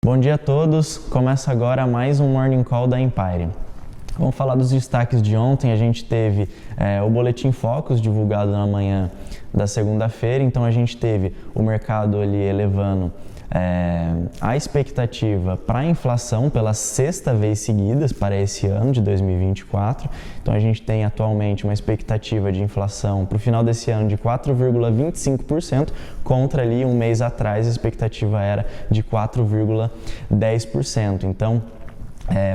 Bom dia a todos, começa agora mais um Morning Call da Empire. Vamos falar dos destaques de ontem. A gente teve o Boletim Focus divulgado na manhã da segunda-feira, então a gente teve o mercado ali elevando a expectativa para a inflação pela sexta vez seguida para esse ano de 2024. Então a gente tem atualmente uma expectativa de inflação para o final desse ano de 4,25%, contra ali um mês atrás a expectativa era de 4,10%. Então,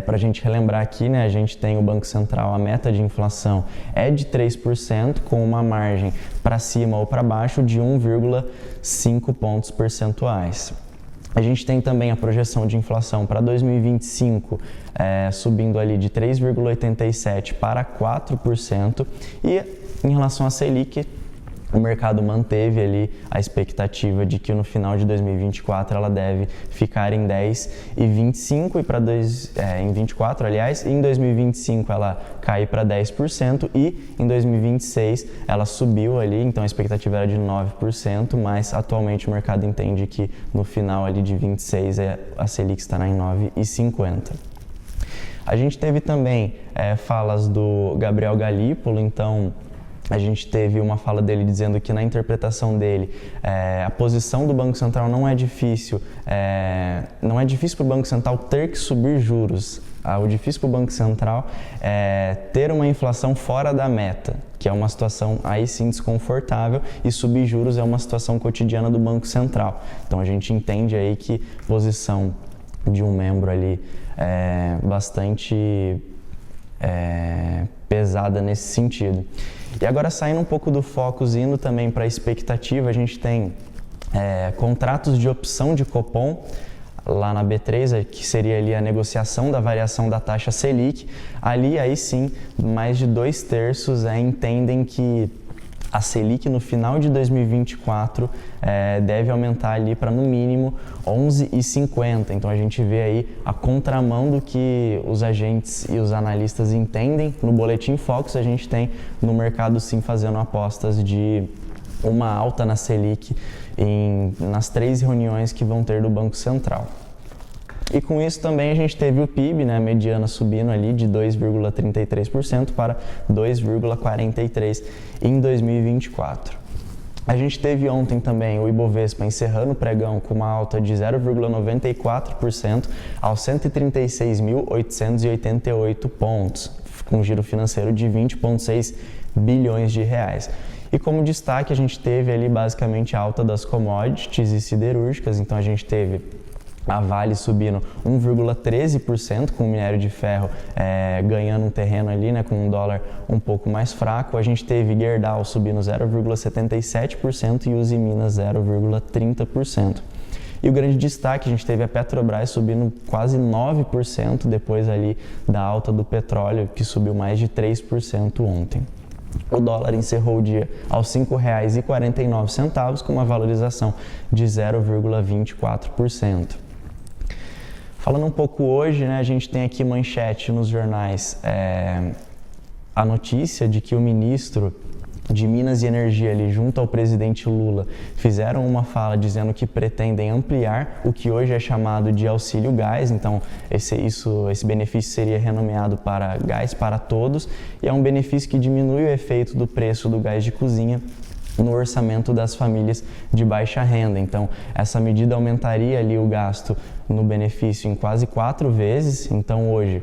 para a gente relembrar aqui, né, a gente tem o Banco Central, a meta de inflação é de 3%, com uma margem para cima ou para baixo de 1,5 pontos percentuais. A gente tem também a projeção de inflação para 2025 subindo ali de 3,87% para 4%, e em relação à Selic, o mercado manteve ali a expectativa de que no final de 2024 ela deve ficar em 10,25% em 24, aliás, e em 2025 ela cai para 10% e em 2026 ela subiu ali, então a expectativa era de 9%, mas atualmente o mercado entende que no final ali de 26 a Selic estará em 9,50%. A gente teve também falas do Gabriel Galípolo, então a gente teve uma fala dele dizendo que na interpretação dele a posição do Banco Central não é difícil para o Banco Central ter que subir juros. O difícil para o Banco Central é ter uma inflação fora da meta, que é uma situação aí sim desconfortável, e subir juros é uma situação cotidiana do Banco Central. Então a gente entende aí que posição de um membro ali bastante pesada nesse sentido. E agora, saindo um pouco do foco, indo também para a expectativa, a gente tem contratos de opção de Copom lá na B3, que seria ali a negociação da variação da taxa Selic. Ali, aí sim, mais de 2/3 entendem que a Selic no final de 2024 deve aumentar ali para no mínimo 11,50. Então a gente vê aí a contramão do que os agentes e os analistas entendem. No Boletim Focus a gente tem no mercado sim fazendo apostas de uma alta na Selic nas 3 reuniões que vão ter do Banco Central. E com isso também a gente teve o PIB, né, mediana subindo ali de 2,33% para 2,43% em 2024. A gente teve ontem também o Ibovespa encerrando o pregão com uma alta de 0,94% aos 136.888 pontos, com um giro financeiro de 20,6 bilhões de reais. E como destaque a gente teve ali basicamente a alta das commodities e siderúrgicas. Então a gente teve a Vale subindo 1,13%, com o minério de ferro ganhando um terreno ali, né, com um dólar um pouco mais fraco. A gente teve Gerdau subindo 0,77% e Usiminas 0,30%. E o grande destaque, a gente teve a Petrobras subindo quase 9% depois ali da alta do petróleo, que subiu mais de 3% ontem. O dólar encerrou o dia aos R$ 5,49, com uma valorização de 0,24%. Falando um pouco hoje, né, a gente tem aqui manchete nos jornais a notícia de que o ministro de Minas e Energia, ali, junto ao presidente Lula, fizeram uma fala dizendo que pretendem ampliar o que hoje é chamado de auxílio gás. Então, esse benefício seria renomeado para gás para todos, e é um benefício que diminui o efeito do preço do gás de cozinha no orçamento das famílias de baixa renda. Então, essa medida aumentaria ali o gasto no benefício em quase 4 vezes. Então, hoje,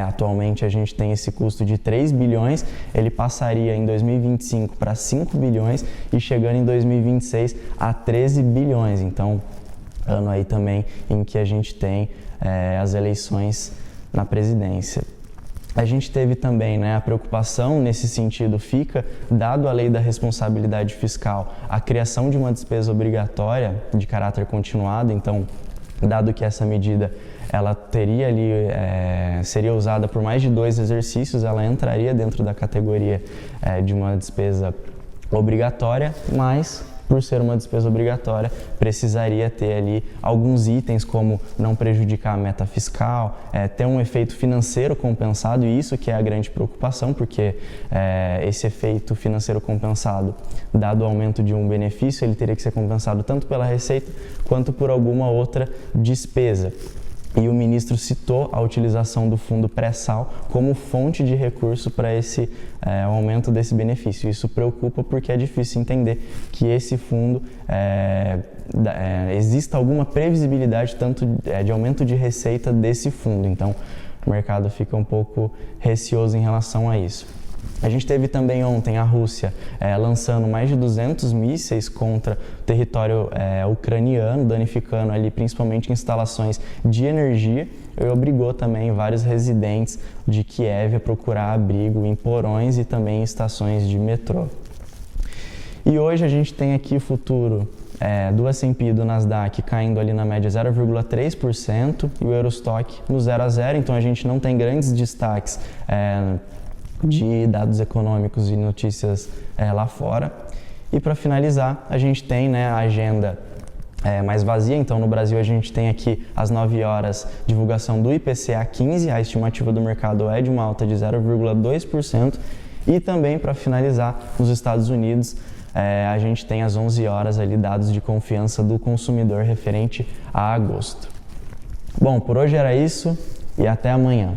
atualmente a gente tem esse custo de 3 bilhões, ele passaria em 2025 para 5 bilhões e chegando em 2026 a 13 bilhões. Então, ano aí também em que a gente tem as eleições na presidência. A gente teve também, né, a preocupação nesse sentido fica, dado a lei da responsabilidade fiscal, a criação de uma despesa obrigatória de caráter continuado. Então, dado que essa medida ela teria ali, seria usada por mais de 2 exercícios, ela entraria dentro da categoria de uma despesa obrigatória, mas por ser uma despesa obrigatória, precisaria ter ali alguns itens como não prejudicar a meta fiscal, ter um efeito financeiro compensado, e isso que é a grande preocupação, porque esse efeito financeiro compensado, dado o aumento de um benefício, ele teria que ser compensado tanto pela receita quanto por alguma outra despesa. E o ministro citou a utilização do fundo pré-sal como fonte de recurso para esse aumento desse benefício. Isso preocupa porque é difícil entender que esse fundo exista alguma previsibilidade tanto de aumento de receita desse fundo. Então, o mercado fica um pouco receoso em relação a isso. A gente teve também ontem a Rússia lançando mais de 200 mísseis contra o território ucraniano, danificando ali principalmente instalações de energia, e obrigou também vários residentes de Kiev a procurar abrigo em porões e também em estações de metrô. E hoje a gente tem aqui o futuro do S&P e do Nasdaq caindo ali na média 0,3% e o Eurostock no 0 a 0, então a gente não tem grandes destaques de dados econômicos e notícias lá fora. E para finalizar, a gente tem a agenda mais vazia. Então, no Brasil, a gente tem aqui às 9 horas divulgação do IPCA 15, a estimativa do mercado é de uma alta de 0,2%. E também, para finalizar, nos Estados Unidos, a gente tem às 11 horas ali dados de confiança do consumidor referente a agosto. Bom, por hoje era isso e até amanhã.